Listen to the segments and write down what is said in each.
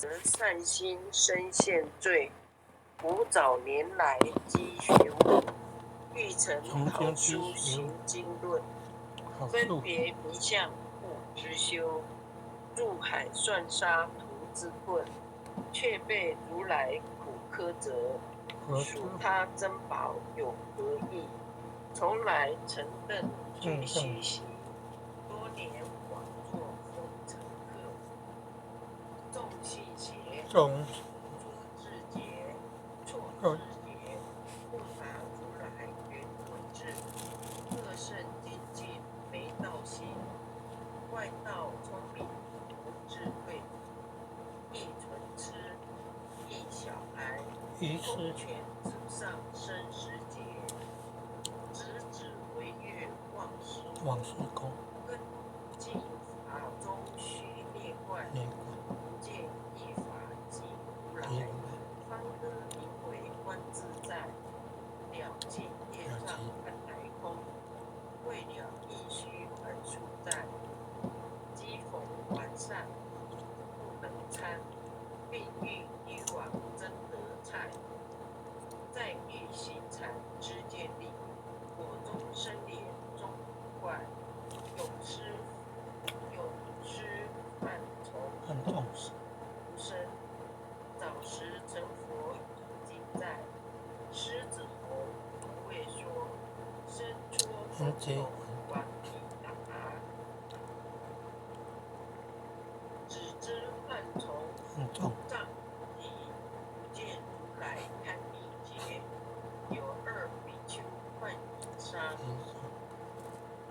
则善心生现罪，古早年来积学问，欲成考书行经论，分别迷相故之修，入海算沙图之棍，却被如来苦苛责，属他珍宝有何益？从来晨顿俱虚习，多年枉作风尘客。众信邪，诸智劫，错知劫，不达如来原本智。恶圣精进没道心，外道聪明无智慧。亦纯痴，亦小孩，公权之上生时节，直指为月忘失功，根进法中须灭怪，不见一法即如来，方得名为观自在，了尽业障看来空，为了亦须还属在，讥讽完善不能参，并欲欲往真得菜，再欲行禅知见力，果中生莲终不怪，永失犯从无生，早时成佛已尽在，狮子头不为说，身戳风头顽皮打，只知犯从障已，不见如来堪力竭，有二比丘换衣裳，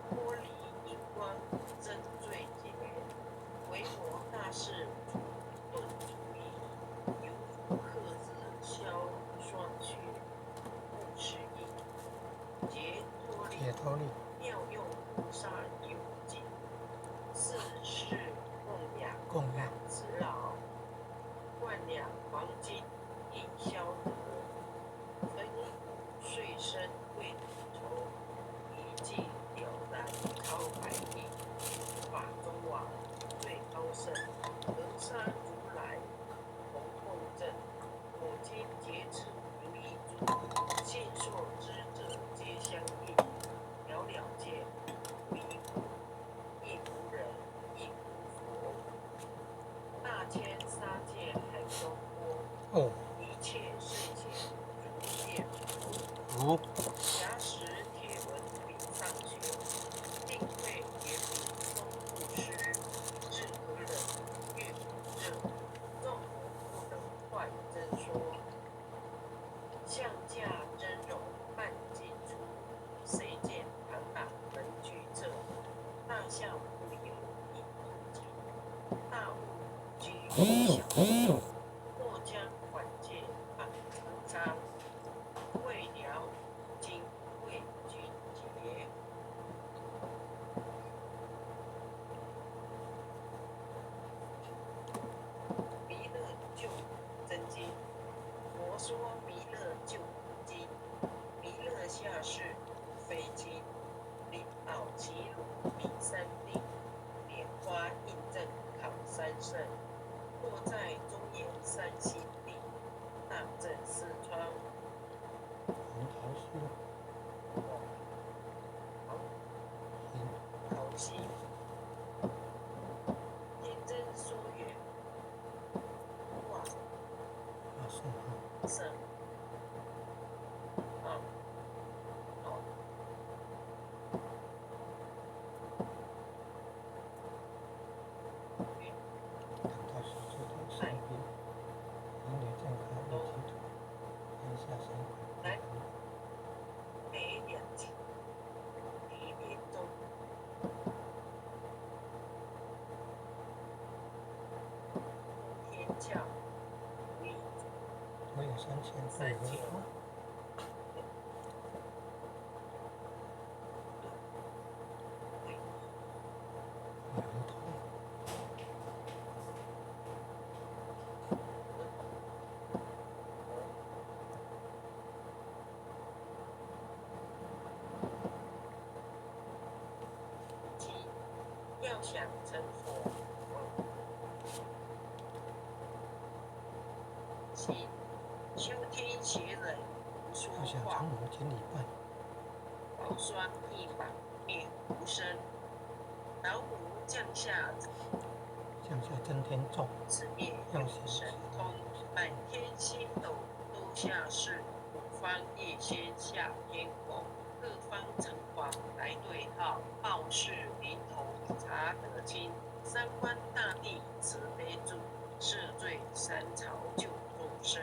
脱离荧光真罪劫，维摩大士顿主意，由复克之消双去，不失意，解脱力，妙用菩萨有尽，四世供养慈老，万两黄金应消得，粉骨碎身为头，一记了然超百亿，法中王最高圣，能杀如来同共振，我今劫持如意珠，信受之者皆相应，了了见，无一物，亦无人，亦无佛，大千杀戒海中波，一切圣贤如见佛，暇时铁文笔上学，定会言明终不失，至可忍欲不热，众人不能坏真说，相架真容半尽出，谁见庞大门具侧，大象不有一不及，大物居小处，或将缓戒放长长，未了今为君节。弥勒救真经，佛说弥勒救苦经，弥勒下世非经，领导齐鲁比三定，莲花印证考三圣，或在中原山西地，大正四川，考西，天真说曰：哇，圣，北两极，离别中，天教，无以三千。要想成佛，心，秋天邪人不说要想话，长毛千里半，宝霜一把灭无声。老母降下真天重，此灭要有行神通，满天星斗都下世，五方夜仙下天宫，各方城隍来对号，报事临头查得清。三官大帝慈悲助，赦罪三朝救众生，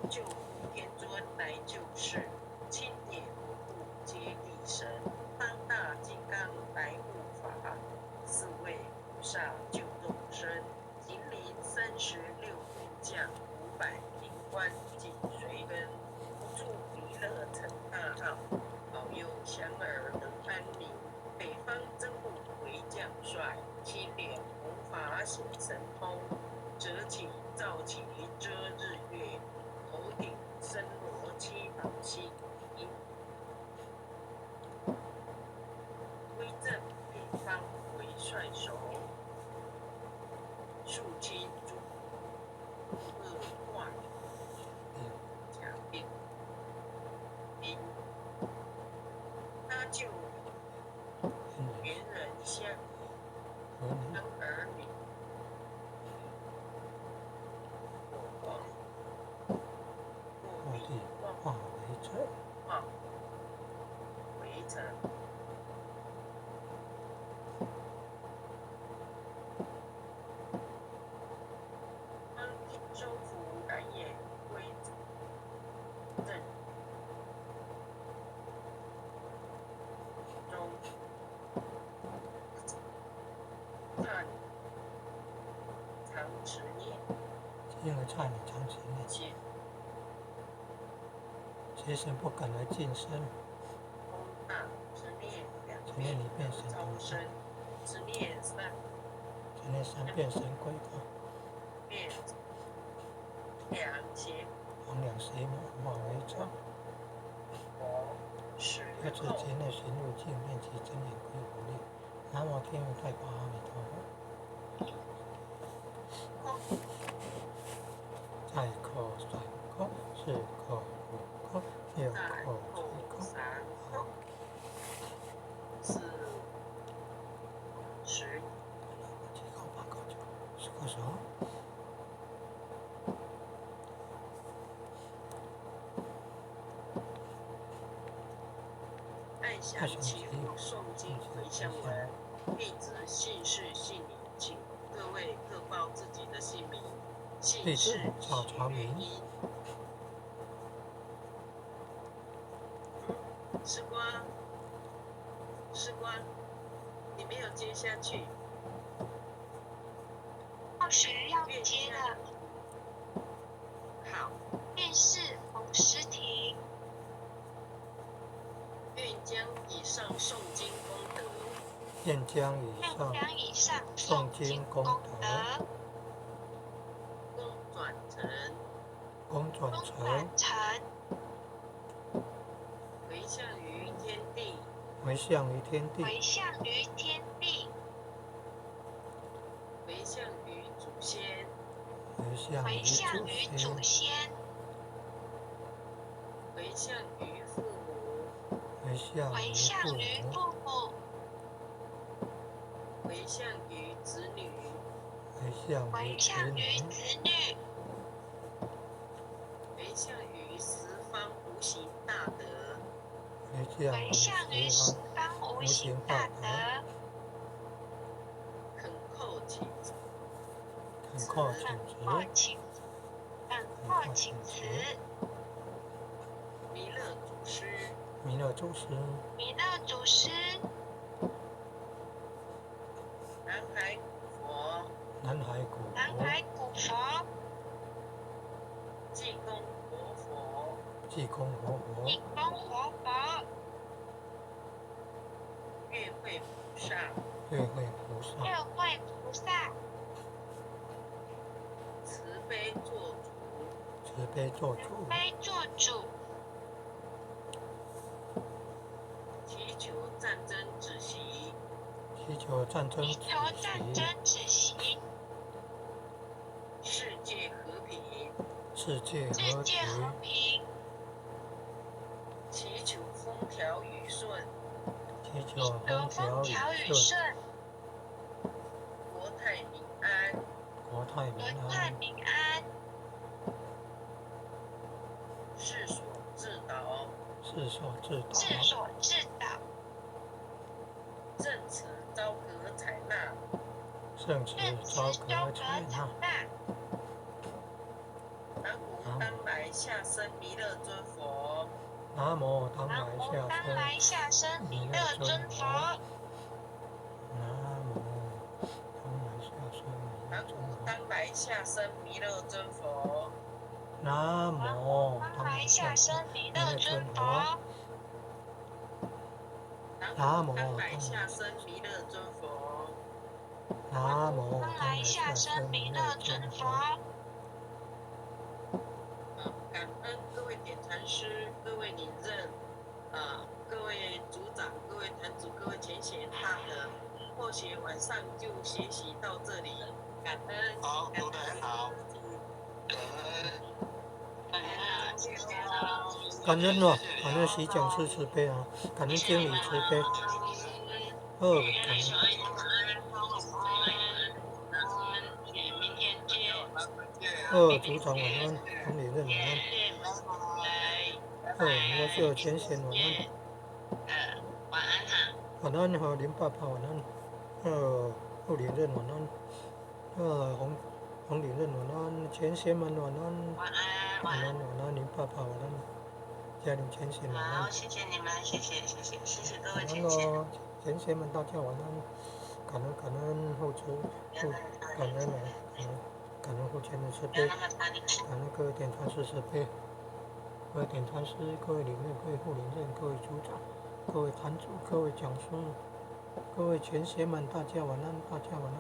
救苦天尊来救世，清点五部接地神，当大金刚来护法，四位菩萨救众生，金陵36部将，500灵官紧随跟，不住弥勒成大号，保佑祥儿得安宁。北方真武为将帅，青脸弘法显神通，折起照起遮日月，头顶森罗七宝星，威震北方为帅首，肃清诸恶化假变兵，他救猿人相生儿女，火光落地化为尘，化为尘。当天收服蓝眼归正中，看常持念，因为差你长时念，见其实不敢来近身，空大执念两只念一遍神超通生，执念只念3遍神归功，遍两邪黄两邪魔化为尘，佛使要自己内寻入境，念其真言归无力。南无天父太保阿弥陀佛。再口3口，4口5口，6在口后7口。三口4、10。7口8口9口10口手。按详其物诵经回向文，弟子姓氏姓名，请各位各报自己的姓名、姓弟子氏、赵传明。时光，时光，你没有接下去。到时要接了。好，便是洪师廷，愿将以上诵经功德，愿将以上诵经功德功转成，功转成，回向于天地，回向于天地，回向于天地，回向于祖先，回向于祖先，回向于父母，回向于父母，回向于子女，回向于子女，回向于十方无形大德，回向于十方无形大德，恳叩请辞，恳叩请辞，弥勒祖师，弥勒祖师，南海古佛，济公活佛，济公活佛，月会菩萨，慈悲做主，祈求战争止息，世界和平，世界世和界和平，平，祈求风调雨顺，祈求求风调风调雨雨顺，顺，国泰民安，国泰民国泰安，民安，世所自导，世所自导，治所自导，政策昭革采纳，圣旨任昭慈昭革采革采纳。纳。南无当来下生弥勒尊佛，南无当南来无当下生来下生弥勒尊佛，南无当来下生弥勒南尊佛，无当来下生弥勒尊佛，南南无无当当来来下下生生弥弥勒勒尊尊佛，佛，南无当来下生弥勒尊佛，南无当当来来下下生弥勒生弥勒尊佛尊佛。。感恩各位点传师、各位领任、各位组长、各位坛主、各位前贤大德，或许晚上就学习到这里，感恩。好，读得很好，感恩，感恩哦，感恩习讲师慈悲啊，感恩经理慈悲。感恩。明天见。组长晚安，黄连任晚安。我是前贤晚安。晚安哈。晚安和林爸爸晚安。后连任晚安。黄连任晚安，前贤们晚安。晚安，晚安。晚安，林爸爸晚安。家里前贤晚安。好，谢谢你们，谢谢各位晚前贤。安哦，前贤们大家晚安。感恩后感恩啊，感恩后前的慈悲，感恩各位点传师慈悲，各位点传师，各位领任，各位副领任，各位组长，各位坛主，各位讲师，各位前贤们，大家晚安，大家晚安。